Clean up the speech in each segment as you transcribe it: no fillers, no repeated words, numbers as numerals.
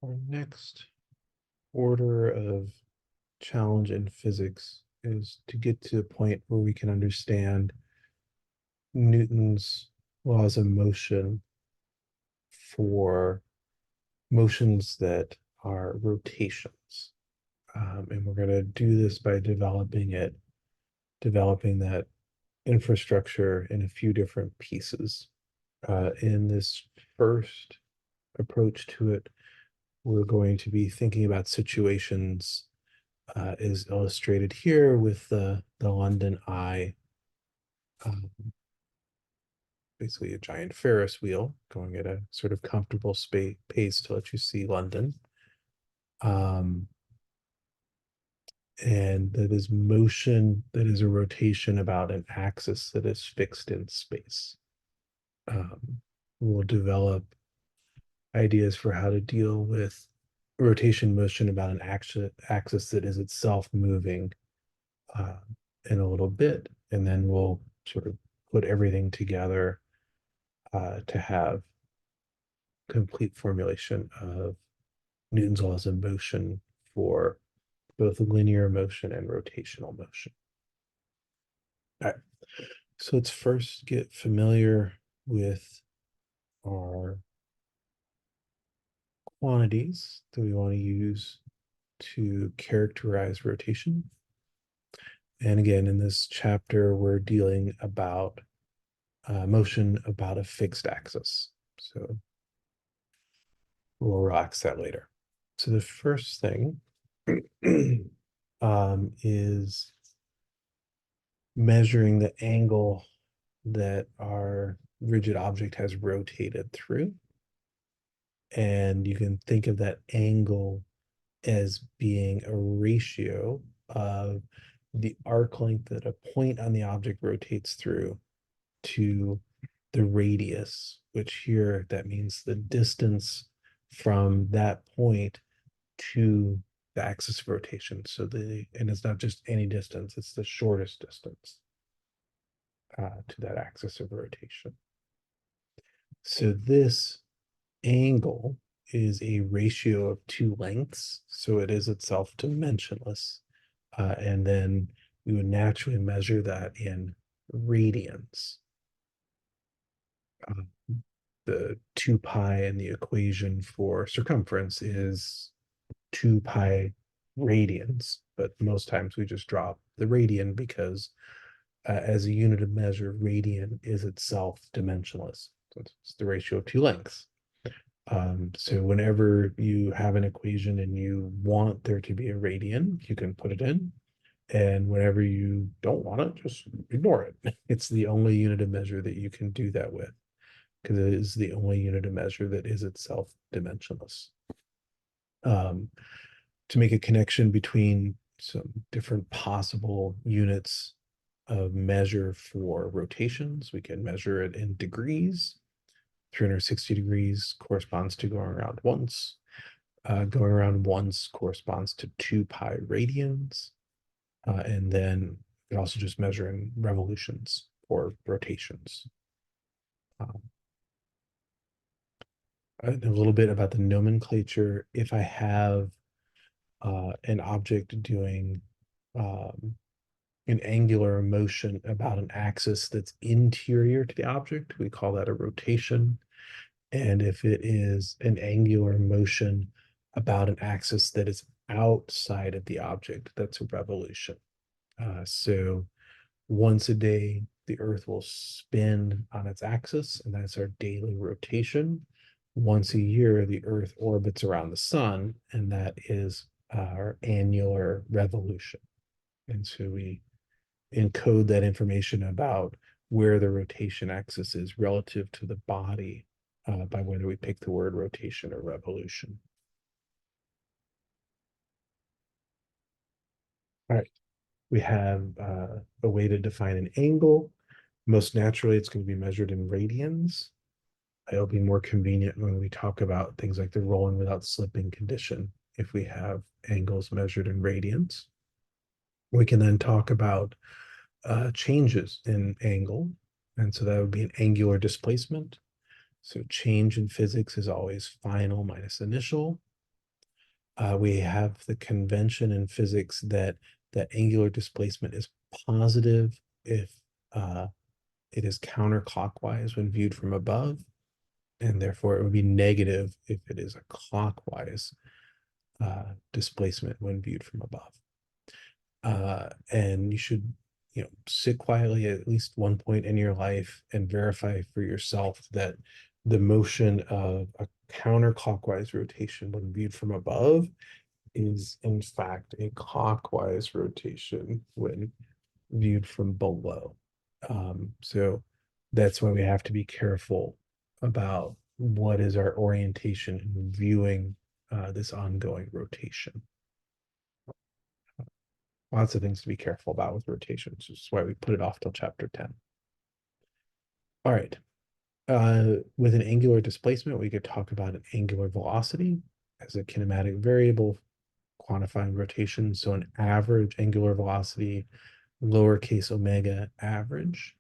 Our next order of challenge in physics is to get to a point where we can understand Newton's laws of motion for motions that are rotations. And we're going to do this by developing that infrastructure in a few different pieces. In this first approach to it, we're going to be thinking about situations is illustrated here with the London Eye, um, basically a giant Ferris wheel going at a sort of comfortable pace to let you see London. Um, and that is motion, that is a rotation about an axis that is fixed in space. We'll develop ideas for how to deal with rotation motion about an axis that is itself moving uh, in a little bit, and then we'll sort of put everything together to have complete formulation of Newton's laws of motion for both linear motion and rotational motion. All right, so let's first get familiar with our quantities that we want to use to characterize rotation. And again, in this chapter, we're dealing about motion about a fixed axis. So we'll relax that later. So the first thing is measuring the angle that our rigid object has rotated through. And you can think of that angle as being a ratio of the arc length that a point on the object rotates through to the radius, which here that means the distance from that point to the axis of rotation. So and it's not just any distance, it's the shortest distance to that axis of rotation. So this angle is a ratio of two lengths, so it is itself dimensionless. And then we would naturally measure that in radians. The 2 pi in the equation for circumference is 2 pi radians, but most times we just drop the radian because as a unit of measure, radian is itself dimensionless. So it's the ratio of two lengths. So whenever you have an equation and you want there to be a radian, you can put it in. And whenever you don't want it, just ignore it. It's the only unit of measure that you can do that with, because it is the only unit of measure that is itself dimensionless. To make a connection between some different possible units of measure for rotations, we can measure it in degrees. 360 degrees corresponds to going around once. Going around once corresponds to 2 pi radians. And then we can also just measure in revolutions or rotations. A little bit about the nomenclature. If I have an object doing an angular motion about an axis that's interior to the object, we call that a rotation. And if it is an angular motion about an axis that is outside of the object, that's a revolution. So once a day, the Earth will spin on its axis, and that's our daily rotation. Once a year, the Earth orbits around the sun, and that is our annular revolution. And so we encode that information about where the rotation axis is relative to the body by whether we pick the word rotation or revolution. All right, we have a way to define an angle. Most naturally, it's going to be measured in radians. It'll be more convenient when we talk about things like the rolling without slipping condition if we have angles measured in radians. We can then talk about changes in angle, and so that would be an angular displacement. So change in physics is always final minus initial. We have the convention in physics that angular displacement is positive if uh, it is counterclockwise when viewed from above, and therefore it would be negative if it is a clockwise displacement when viewed from above. And you should, sit quietly at least one point in your life and verify for yourself that the motion of a counterclockwise rotation when viewed from above is in fact a clockwise rotation when viewed from below. So that's why we have to be careful about what is our orientation in viewing this ongoing rotation. Lots of things to be careful about with rotations, which is why we put it off till chapter 10. All right. With an angular displacement, we could talk about an angular velocity as a kinematic variable quantifying rotation. So an average angular velocity, lowercase omega average,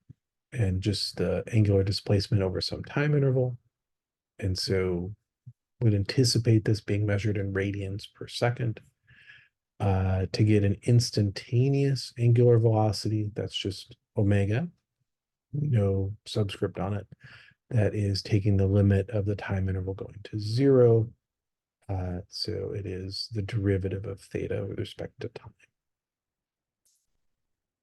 and just the angular displacement over some time interval. And so would anticipate this being measured in radians per second. To get an instantaneous angular velocity, that's just omega, no subscript on it. That is taking the limit of the time interval going to 0. So it is the derivative of theta with respect to time.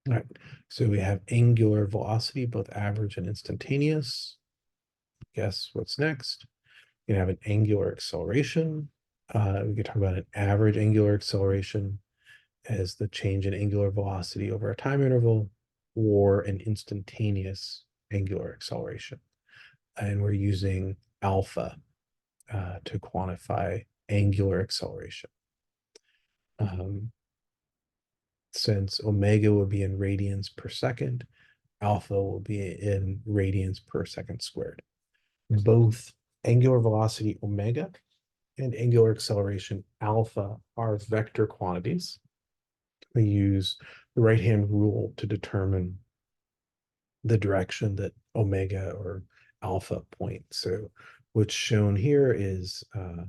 All right, so we have angular velocity, both average and instantaneous. Guess what's next? You can have an angular acceleration. We could talk about an average angular acceleration as the change in angular velocity over a time interval, or an instantaneous angular acceleration. And we're using alpha to quantify angular acceleration. Since omega will be in radians per second, alpha will be in radians per second squared. Both angular velocity omega and angular acceleration alpha are vector quantities. We use the right-hand rule to determine the direction that omega or alpha point. So what's shown here is, I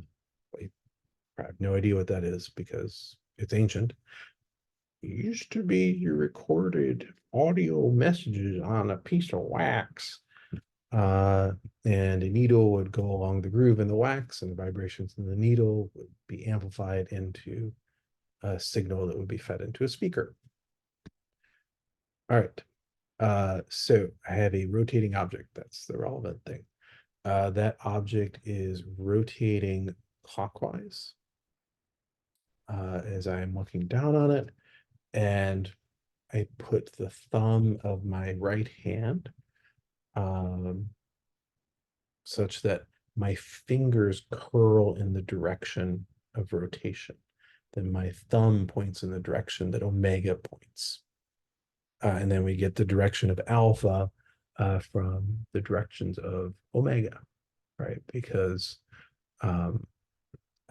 have no idea what that is because it's ancient. It used to be you recorded audio messages on a piece of wax, and a needle would go along the groove in the wax, and the vibrations in the needle would be amplified into a signal that would be fed into a speaker. All right. So I have a rotating object. That's the relevant thing. That object is rotating clockwise as I'm looking down on it. And I put the thumb of my right hand such that my fingers curl in the direction of rotation. Then my thumb points in the direction that omega points. And then we get the direction of alpha from the directions of omega, right? Because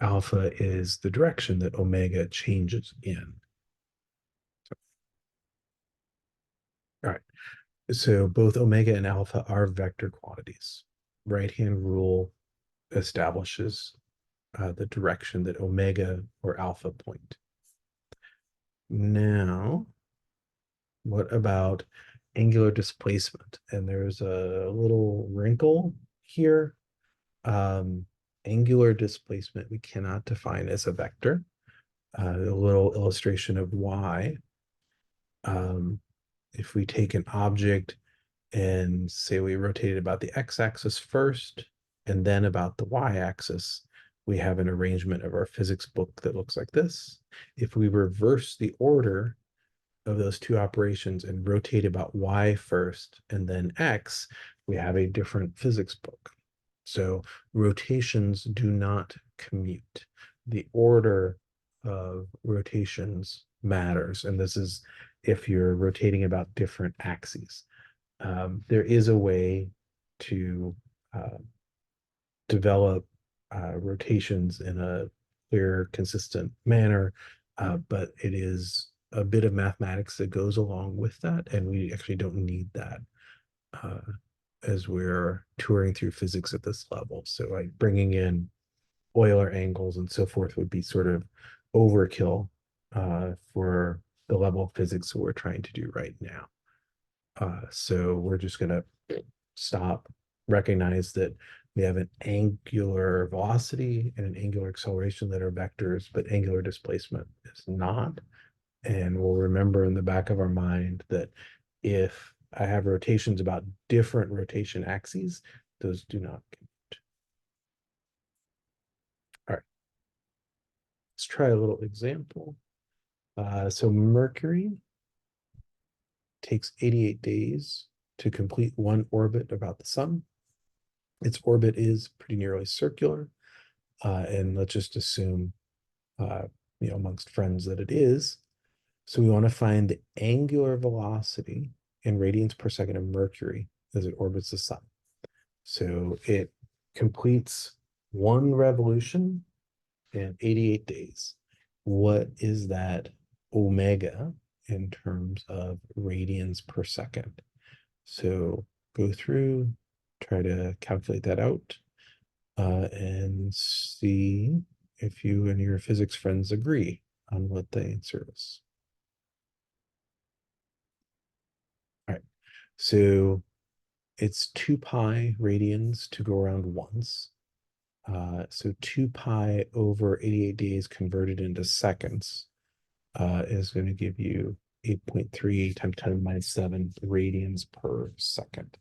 alpha is the direction that omega changes in. All right. So both omega and alpha are vector quantities. Right-hand rule establishes the direction that omega or alpha point. Now, what about angular displacement? And there's a little wrinkle here. Angular displacement we cannot define as a vector. A little illustration of why. If we take an object and say we rotate it about the x-axis first and then about the y-axis, we have an arrangement of our physics book that looks like this. If we reverse the order of those two operations and rotate about y first and then x, we have a different physics book. So rotations do not commute. The order of rotations matters, and this is if you're rotating about different axes. There is a way to develop rotations in a clear, consistent manner, but it is a bit of mathematics that goes along with that, and we actually don't need that as we're touring through physics at this level. So like bringing in Euler angles and so forth would be sort of overkill for the level of physics that we're trying to do right now. So we're just going to stop, recognize that we have an angular velocity and an angular acceleration that are vectors, but angular displacement is not. And we'll remember in the back of our mind that if I have rotations about different rotation axes, those do not count. All right, let's try a little example. So Mercury takes 88 days to complete one orbit about the sun. Its orbit is pretty nearly circular. And let's just assume, amongst friends that it is. So we want to find the angular velocity in radians per second of Mercury as it orbits the sun. So it completes one revolution in 88 days. What is that omega in terms of radians per second? So go through, try to calculate that out, and see if you and your physics friends agree on what the answer is. All right, so it's 2 pi radians to go around once. So 2 pi over 88 days converted into seconds is going to give you 8.3 times 10 to the minus 7 radians per second.